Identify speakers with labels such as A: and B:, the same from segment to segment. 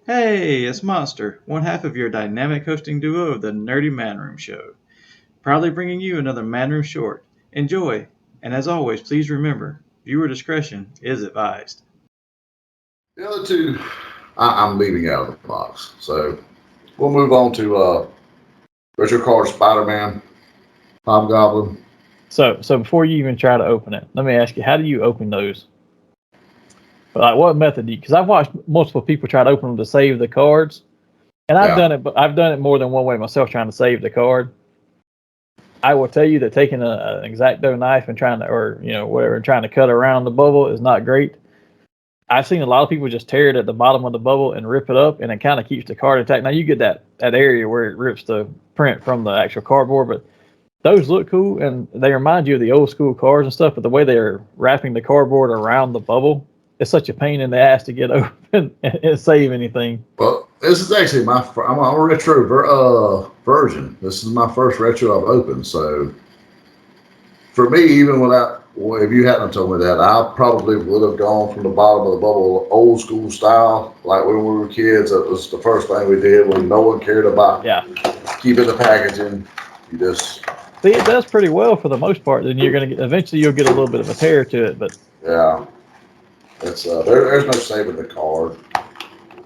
A: Hey, it's Monster, one half of your dynamic hosting duo of the Nerdy Man Room Show. Proudly bringing you another Man Room Short. Enjoy, and as always, please remember, viewer discretion is advised.
B: The other two, I'm leaving out of the box. So we'll move on to Retro Card Spider Man, Hobgoblin.
C: So before you even try to open it, let me ask you, how do you open those? Like, what method do you? Because I've watched multiple people try to open them to save the cards, and I've
B: Yeah.
C: done it, but I've done it more than one way myself, trying to save the card. I will tell you that taking an X-Acto knife and trying to, or whatever, and trying to cut around the bubble is not great. I've seen a lot of people just tear it at the bottom of the bubble and rip it up, and it kind of keeps the card intact. Now you get that area where it rips the print from the actual cardboard, but those look cool and they remind you of the old school cards and stuff. But the way they're wrapping the cardboard around the bubble, it's such a pain in the ass to get open and save anything.
B: Well, this is actually I'm a retro version. This is my first retro I've opened. So for me, even without, well, if you hadn't told me that, I probably would have gone from the bottom of the bubble old school style, like when we were kids. That was the first thing we did when no one cared about keeping the packaging. You just
C: see, it does pretty well for the most part. Then you're gonna get eventually you'll get a little bit of a tear to it, but
B: yeah, it's there's no saving the card.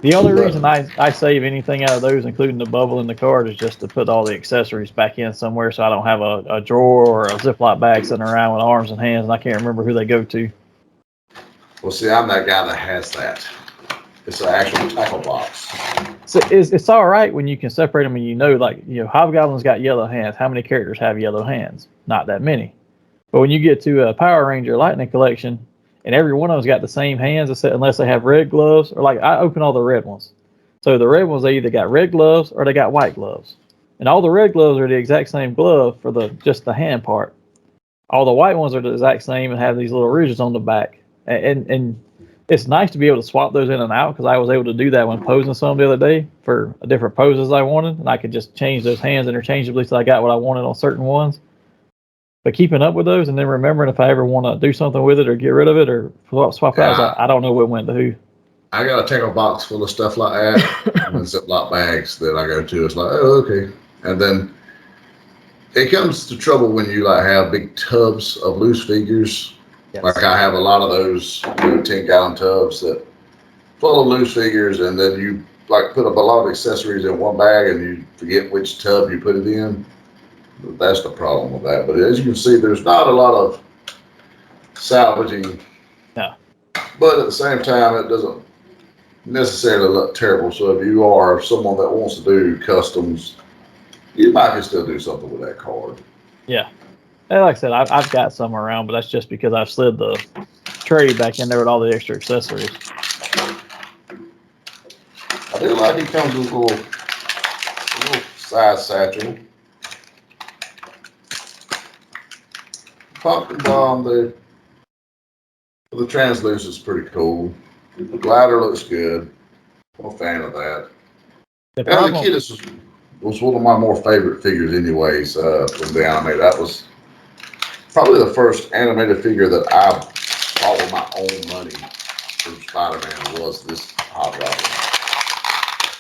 C: the only reason I save anything out of those, including the bubble in the card, is just to put all the accessories back in somewhere, so I don't have a drawer or a Ziploc bag sitting around with arms and hands, and I can't remember who they go to.
B: Well, see, I'm that guy that has that. It's an actual tackle box.
C: So it's all right when you can separate them and Hobgoblin's got yellow hands. How many characters have yellow hands? Not that many. But when you get to a Power Ranger Lightning Collection, and every one of them's got the same hands, unless they have red gloves, or like I open all the red ones. So the red ones, they either got red gloves or they got white gloves. And all the red gloves are the exact same glove for just the hand part. All the white ones are the exact same and have these little ridges on the back. And it's nice to be able to swap those in and out, because I was able to do that when posing some the other day for different poses I wanted, and I could just change those hands interchangeably so I got what I wanted on certain ones. But keeping up with those and then remembering if I ever want to do something with it or get rid of it or swap out, I don't know what went to who.
B: I got a tackle box full of stuff like that, and Ziploc bags that I go to. It's like, oh, okay. And then it comes to trouble when you have big tubs of loose figures. Yes. Like I have a lot of those 10-gallon tubs that full of loose figures, and then you put up a lot of accessories in one bag and you forget which tub you put it in. That's the problem with that. But as you can see, there's not a lot of salvaging.
C: No.
B: But at the same time, it doesn't necessarily look terrible. So if you are someone that wants to do customs, you might can still do something with that card.
C: Yeah. And like I said, I've got some around, but that's just because I've slid the tray back in there with all the extra accessories.
B: I do like it comes with a little side satchel. Pumpkin bomb, the translucent's pretty cool. The glider looks good. I'm a fan of that. The Kid was one of my more favorite figures anyways from the anime. That was probably the first animated figure that I bought with my own money from Spider-Man was this Hobgoblin.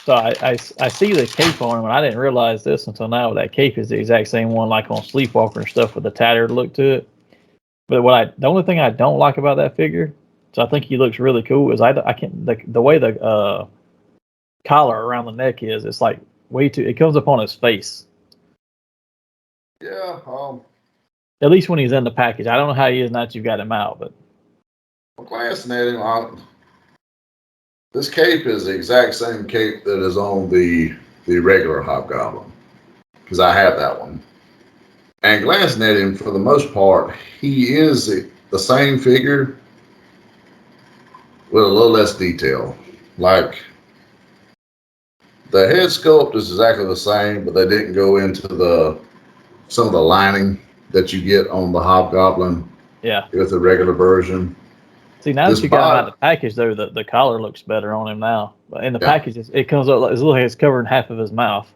C: So I see the cape on him, and I didn't realize this until now. That cape is the exact same one like on Sleepwalker and stuff with the tattered look to it. But the only thing I don't like about that figure, so I think he looks really cool, is I can't the way the collar around the neck is. It's like way too. It comes up on his face.
B: Yeah.
C: At least when he's in the package. I don't know how he is now that you've got him out, but
B: I'm glancing at him. This cape is the exact same cape that is on the regular Hobgoblin, because I have that one. And glancing at him, for the most part, he is the same figure with a little less detail. Like, the head sculpt is exactly the same, but they didn't go into some of the lining that you get on the Hobgoblin.
C: Yeah.
B: With the regular version.
C: See, now that you got him out of the package, though, the collar looks better on him now. But in the package, it comes up like his little head's covering half of his mouth.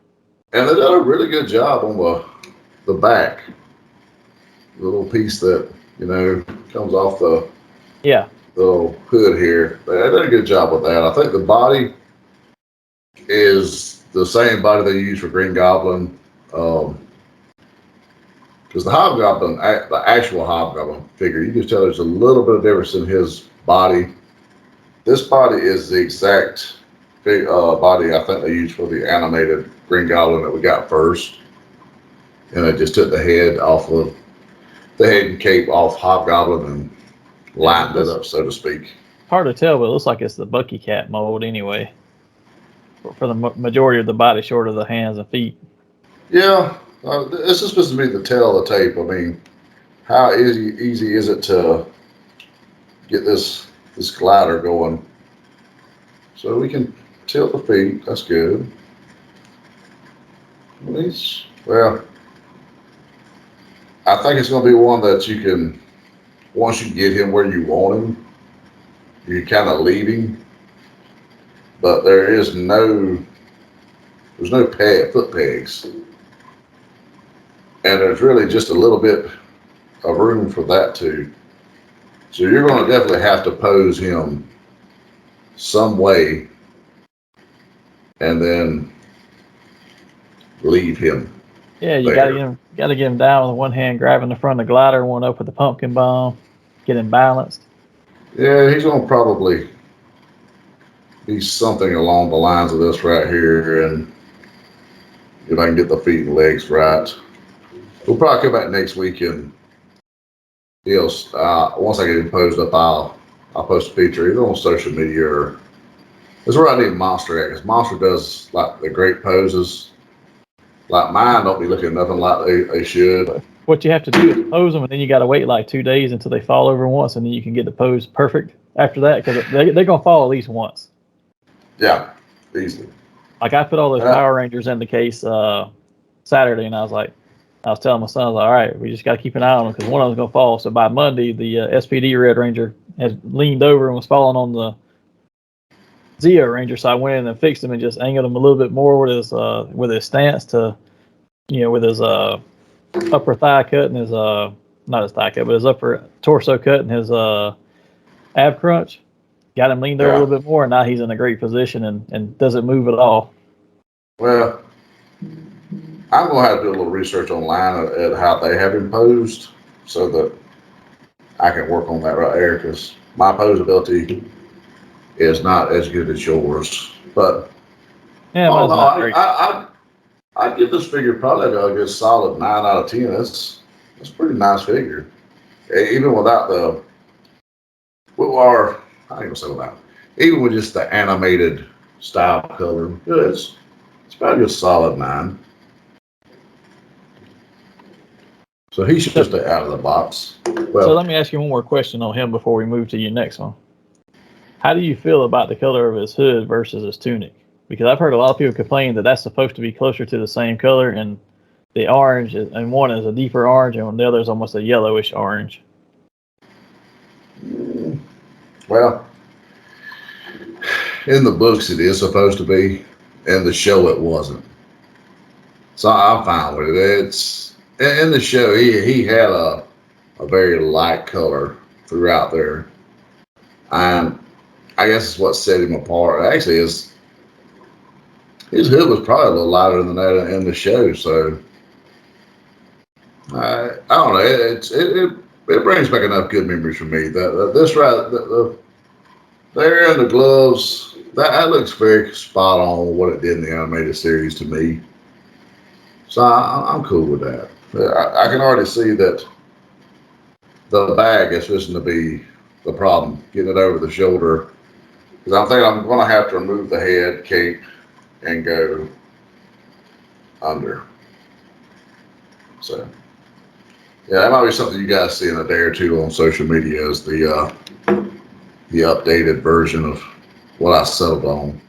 B: And they did a really good job on the back. The little piece that, comes off the little hood here. They did a good job with that. I think the body is the same body they use for Green Goblin. Because the Hobgoblin, the actual Hobgoblin figure, you can tell there's a little bit of difference in his body. This body is the exact body I think they used for the animated Green Goblin that we got first. And they just took the head off of the head and cape off Hobgoblin and lined it up, so to speak.
C: Hard to tell, but it looks like it's the Bucky Cat mold anyway. For the majority of the body, short of the hands and feet.
B: Yeah, this is supposed to be the tail of the tape. I mean, how easy is it to get this glider going? So we can tilt the feet. That's good. Well, I think it's going to be one that you can, once you get him where you want him, you kind of leave him. But there's no foot pegs. And there's really just a little bit of room for that too. So you're going to definitely have to pose him some way and then leave him.
C: Yeah, you gotta get him down with one hand grabbing the front of the glider, one up with the pumpkin bomb, get him balanced.
B: Yeah, he's going to probably be something along the lines of this right here, and if I can get the feet and legs right. We'll probably come back next week and once I get him posed up, I'll post a picture either on social media or that's where I need Monster at, because Monster does like the great poses. Like mine don't be looking nothing like they should.
C: What you have to do is pose them, and then you got to wait like 2 days until they fall over once, and then you can get the pose perfect after that, because they're going to fall at least once.
B: Yeah, easily.
C: Like I put all those Power Rangers in the case Saturday, and I was telling my son, I was like, all right, we just got to keep an eye on them because one of them's going to fall. So by Monday, the SPD Red Ranger has leaned over and was falling on the Zeo Ranger. So I went in and fixed him and just angled him a little bit more with his stance to, with his upper thigh cut and his not his thigh cut, but his upper torso cut and his ab crunch. Got him leaned over a little bit more, and now he's in a great position and doesn't move at all.
B: Well, I'm going to have to do a little research online at how they have him posed so that I can work on that right there, because my pose ability is not as good as yours. But
C: yeah,
B: I'd give this figure probably a good solid 9 out of 10. That's a pretty nice figure. Even without even with just the animated style color, it's probably a solid 9. So he's just out of the box. Well,
C: so let me ask you one more question on him before we move to your next one. How do you feel about the color of his hood versus his tunic? Because I've heard a lot of people complain that that's supposed to be closer to the same color, and the orange, and one is a deeper orange, and the other is almost a yellowish orange.
B: Well, in the books it is supposed to be, in the show it wasn't. So I'm fine with it. It's in the show he had a very light color throughout there, and I guess it's what set him apart. Actually, his hood was probably a little lighter than that in the show. So I don't know. It brings back enough good memories for me. The there and the gloves, that looks very spot on with what it did in the animated series to me. So I'm cool with that. I can already see that the bag is just going to be the problem, getting it over the shoulder. Because I'm thinking I'm going to have to remove the head, cape, and go under. So, yeah, that might be something you guys see in a day or two on social media, is the updated version of what I settled on.